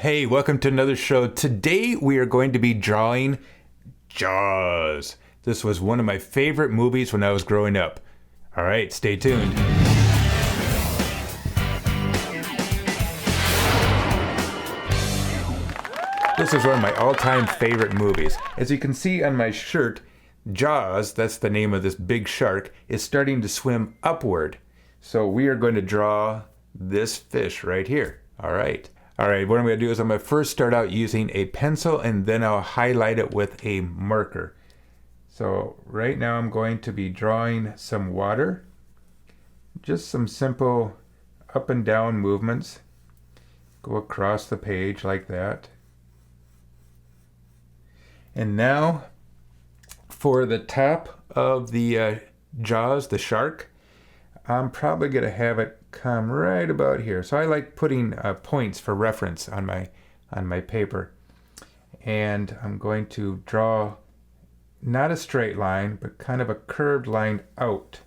Hey, welcome to another show. Today we are going to be drawing Jaws. This was one of my favorite movies when I was growing up. All right, stay tuned. This is one of my all-time favorite movies. As you can see on my shirt, Jaws, that's the name of this big shark, is starting to swim upward. So we are going to draw this fish right here. All right, what I'm going to do is I'm going to first start out using a pencil and then I'll highlight it with a marker. So right now I'm going to be drawing some water. Just some simple up and down movements. Go across the page like that. And now for the top of the Jaws, the shark, I'm probably going to have it come right about here. So I like putting points for reference on my paper. And I'm going to draw not a straight line, but kind of a curved line out.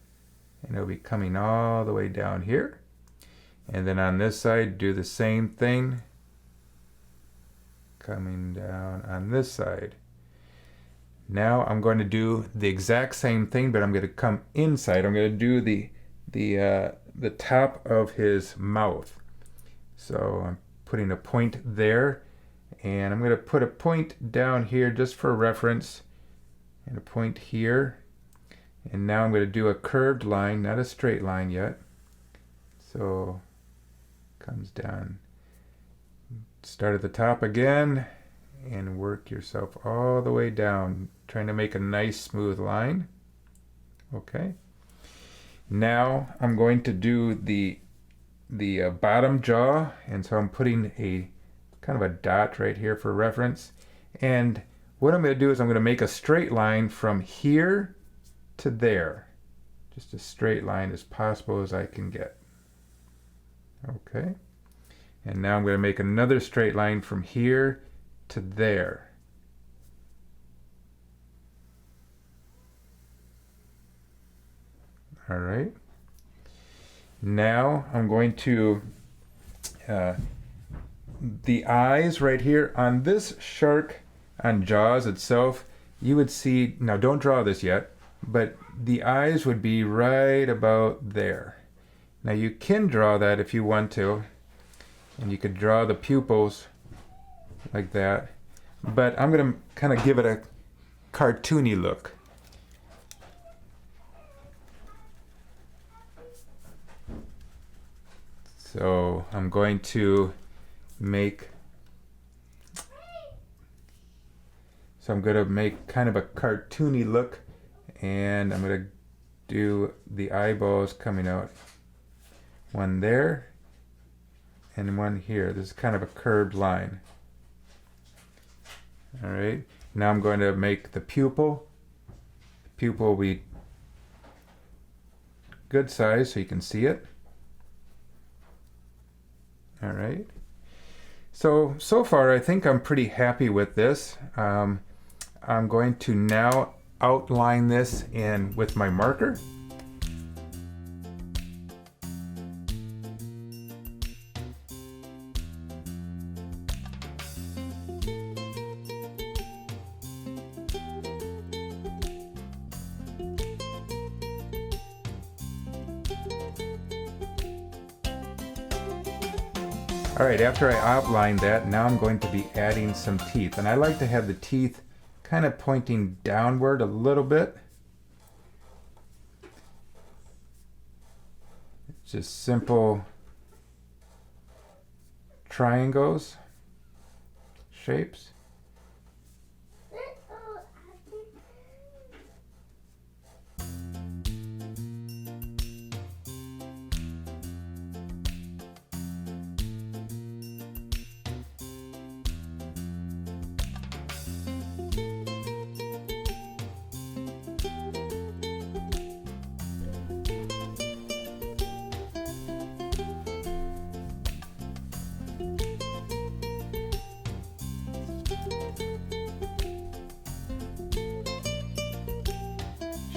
And it'll be coming all the way down here. And then on this side, do the same thing. Coming down on this side. Now I'm going to do the exact same thing, but I'm going to come inside. I'm going to do the top of his mouth. So I'm putting a point there, and I'm going to put a point down here just for reference, and a point here. And now I'm going to do a curved line, not a straight line yet. So comes down. Start at the top again, and work yourself all the way down, trying to make a nice smooth line. Okay. Now I'm going to do the bottom jaw, and so I'm putting a kind of a dot right here for reference. And what I'm going to do is I'm going to make a straight line from here to there. Just as straight line as possible as I can get. Okay. And now I'm going to make another straight line from here to there. All right. Now I'm going to the eyes right here on this shark, on Jaws itself, you would see, now don't draw this yet, but the eyes would be right about there. Now you can draw that if you want to, and you could draw the pupils like that, but I'm going to kind of give it a cartoony look. So I'm going to make kind of a cartoony look, and I'm going to do the eyeballs coming out. One there and one here. This is kind of a curved line. All right. Now I'm going to make the pupil. The pupil will be good size so you can see it. All right. So far I think I'm pretty happy with this. I'm going to now outline this with my marker. All right, after I outline that, now I'm going to be adding some teeth. And I like to have the teeth kind of pointing downward a little bit. It's just simple triangles, shapes.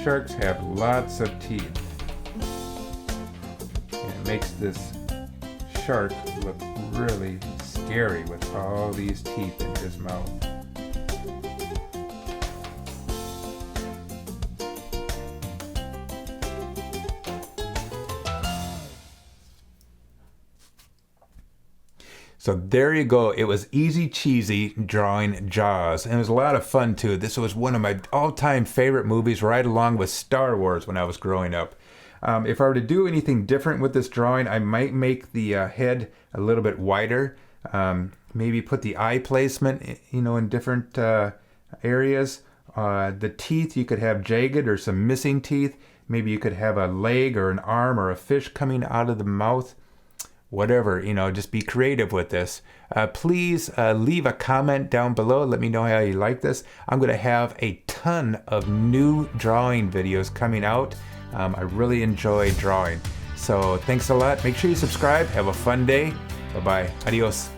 Sharks have lots of teeth. And it makes this shark look really scary. scary with all these teeth in his mouth. So there you go. It was easy cheesy drawing Jaws. And it was a lot of fun too. This was one of my all-time favorite movies, right along with Star Wars when I was growing up. If I were to do anything different with this drawing, I might make the head a little bit wider. Maybe put the eye placement, in different areas. The teeth, you could have jagged or some missing teeth. Maybe you could have a leg or an arm or a fish coming out of the mouth. Whatever, just be creative with this. Please leave a comment down below. Let me know how you like this. I'm going to have a ton of new drawing videos coming out. I really enjoy drawing. So thanks a lot. Make sure you subscribe. Have a fun day. Bye-bye. Adios.